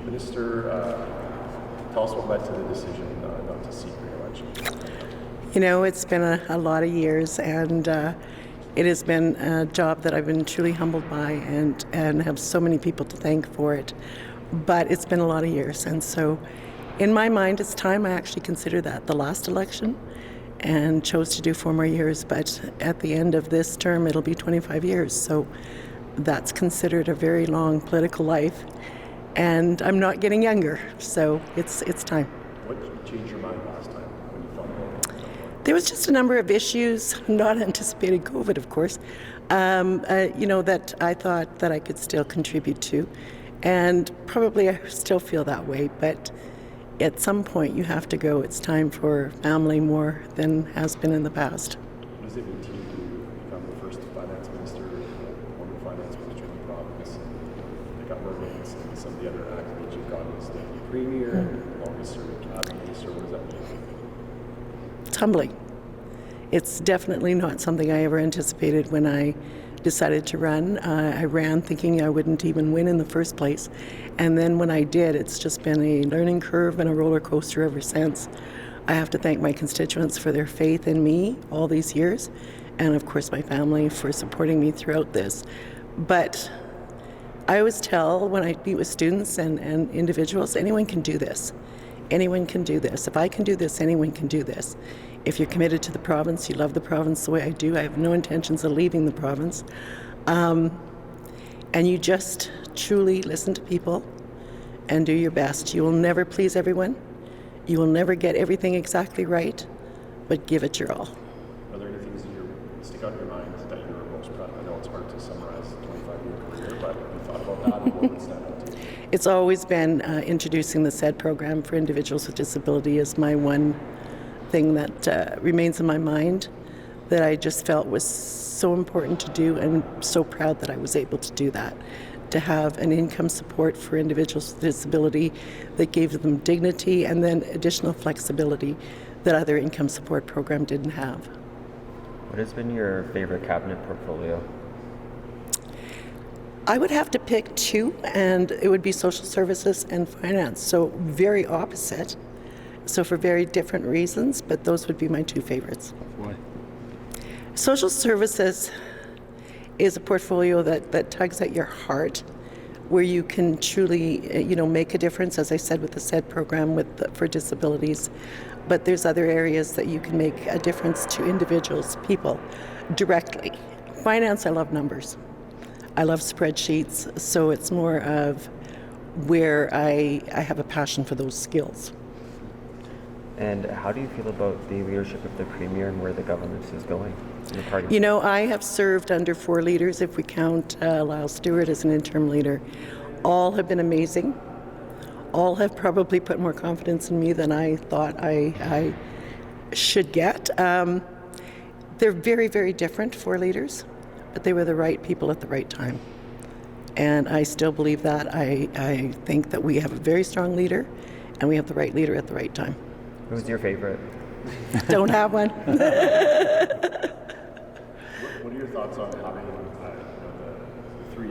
Minister, tell us what led to the decision not to seek re-election. You know, it's been a lot of years, and it has been a job that I've been truly humbled by and have so many people to thank for it. But it's been a lot of years, and so in my mind, it's time. I actually consider that the last election and chose to do 4 more years. But at the end of this term, it'll be 25 years. So that's considered a very long political life. And I'm not getting younger, so it's time. What changed your mind last time when you thought about it? There was just a number of issues, not anticipated COVID, of course, that I thought that I could still contribute to. And probably I still feel that way, but at some point you have to go. It's time for family more than has been in the past. What does it mean to you to become the first finance minister, woman finance minister in the province, and pick up Mervyn's and some of the other accolades you've gotten as deputy premier, longest serving cabinet minister? What does that mean? It's humbling. It's definitely not something I ever anticipated when I decided to run. I ran thinking I wouldn't even win in the first place. And then when I did, it's just been a learning curve and a roller coaster ever since. I have to thank my constituents for their faith in me all these years, and of course my family for supporting me throughout this. But I always tell when I meet with students and individuals, anyone can do this. Anyone can do this. If I can do this, anyone can do this. If you're committed to the province, you love the province the way I do, I have no intentions of leaving the province, and you just truly listen to people and do your best. You will never please everyone. You will never get everything exactly right, but give it your all. Are there any things that stick out in your mind that you're most proud of? I know it's hard to summarize a 25-year career, but have you thought about that and what would stand out to you? It's always been introducing the SED program for individuals with disability is my one thing that remains in my mind that I just felt was so important to do, and so proud that I was able to do that. To have an income support for individuals with disability that gave them dignity and then additional flexibility that other income support program didn't have. What has been your favorite cabinet portfolio? I would have to pick 2, and it would be social services and finance, so very opposite. So for very different reasons, but those would be my 2 favorites. Why? Social services is a portfolio that tugs at your heart, where you can truly, make a difference, as I said, with the SED program for disabilities. But there's other areas that you can make a difference to individuals, people, directly. Finance, I love numbers. I love spreadsheets, so it's more of where I have a passion for those skills. And how do you feel about the leadership of the Premier and where the government is going in the party? You know, I have served under 4 leaders, if we count Lyle Stewart as an interim leader. All have been amazing. All have probably put more confidence in me than I thought I should get. They're very, very different 4 leaders, but they were the right people at the right time. And I still believe that. I think that we have a very strong leader, and we have the right leader at the right time. Who's your favorite? Don't have one. What are your thoughts on having the 3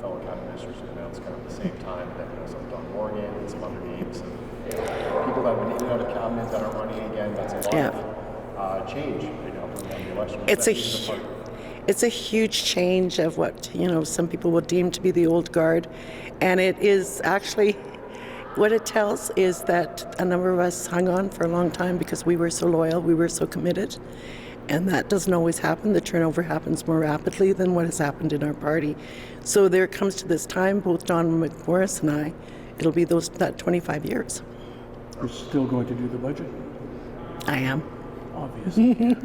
fellow cabinet ministers announced kind of at the same time? That some Don Morgan and some other names, and people that went in and out of cabinet that are running again. That's a lot of change right now from the election. It's a huge change of what some people will deem to be the old guard, and it is actually. What it tells is that a number of us hung on for a long time because we were so loyal, we were so committed, and that doesn't always happen. The turnover happens more rapidly than what has happened in our party. So there comes to this time, both Don McMorris and I, it'll be that 25 years. You're still going to do the budget? I am. Obviously.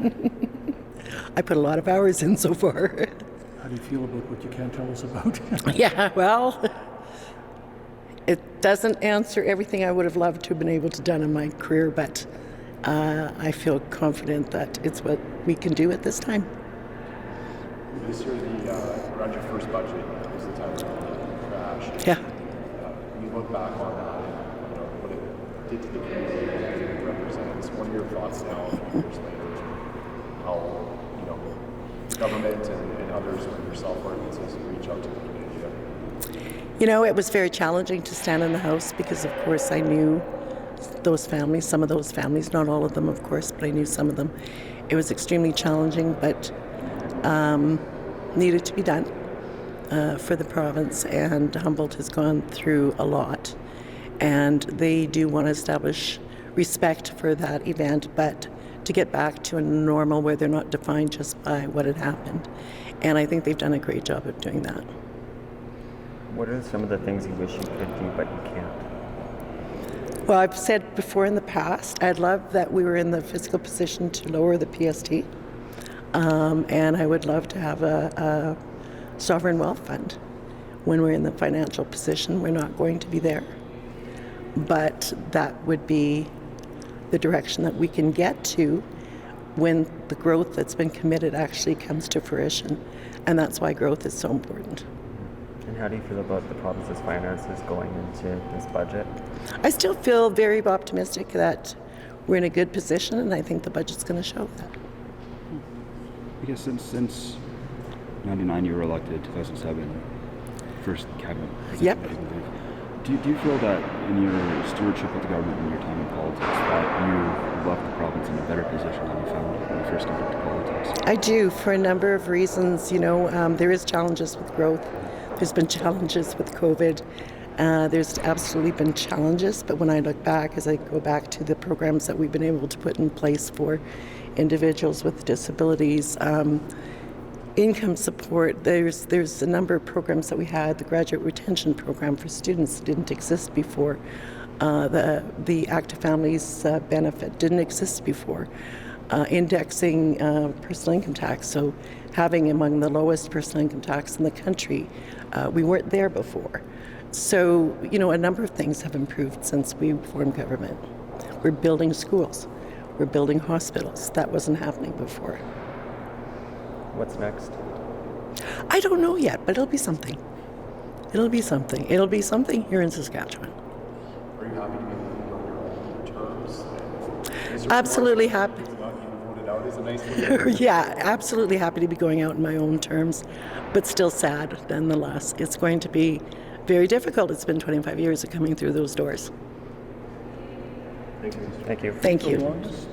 I put a lot of hours in so far. How do you feel about what you can't tell us about? Yeah, well, it doesn't answer everything I would have loved to have been able to done in my career, but I feel confident that it's what we can do at this time. This year, around your first budget, was the time of the crash. Yeah. When you look back on that, and what it did to the community and what it represents, what are your thoughts now, years later, how government and others, like yourself, organizations, reach out to the community? You know, it was very challenging to stand in the House because, of course, I knew those families, some of those families, not all of them, of course, but I knew some of them. It was extremely challenging, but needed to be done for the province, and Humboldt has gone through a lot. And they do want to establish respect for that event, but to get back to a normal where they're not defined just by what had happened. And I think they've done a great job of doing that. What are some of the things you wish you could do but you can't? Well, I've said before in the past, I'd love that we were in the fiscal position to lower the PST. And I would love to have a sovereign wealth fund. When we're in the financial position, we're not going to be there. But that would be the direction that we can get to when the growth that's been committed actually comes to fruition. And that's why growth is so important. And how do you feel about the province's finances going into this budget? I still feel very optimistic that we're in a good position, and I think the budget's going to show that. I guess since 99 you were elected, 2007, first cabinet. Yep. Do you feel that in your stewardship of the government and your time in politics that you left the province in a better position than you found it when you first entered into politics? I do, for a number of reasons. You know, there is challenges with growth. There's been challenges with COVID. There's absolutely been challenges, but when I look back, as I go back to the programs that we've been able to put in place for individuals with disabilities, income support, there's a number of programs that we had. The graduate retention program for students didn't exist before. The active families benefit didn't exist before. Indexing personal income tax, so having among the lowest personal income tax in the country, we weren't there before. So, you know, a number of things have improved since we formed government. We're building schools. We're building hospitals. That wasn't happening before. What's next? I don't know yet, but it'll be something. It'll be something. It'll be something here in Saskatchewan. Are you happy to be moving on your own terms? Is there Absolutely more happy. people not being voted out is a nice thing. Yeah, absolutely happy to be going out in my own terms, but still sad nonetheless. It's going to be very difficult. It's been 25 years of coming through those doors. Thank you. Thank The you. longest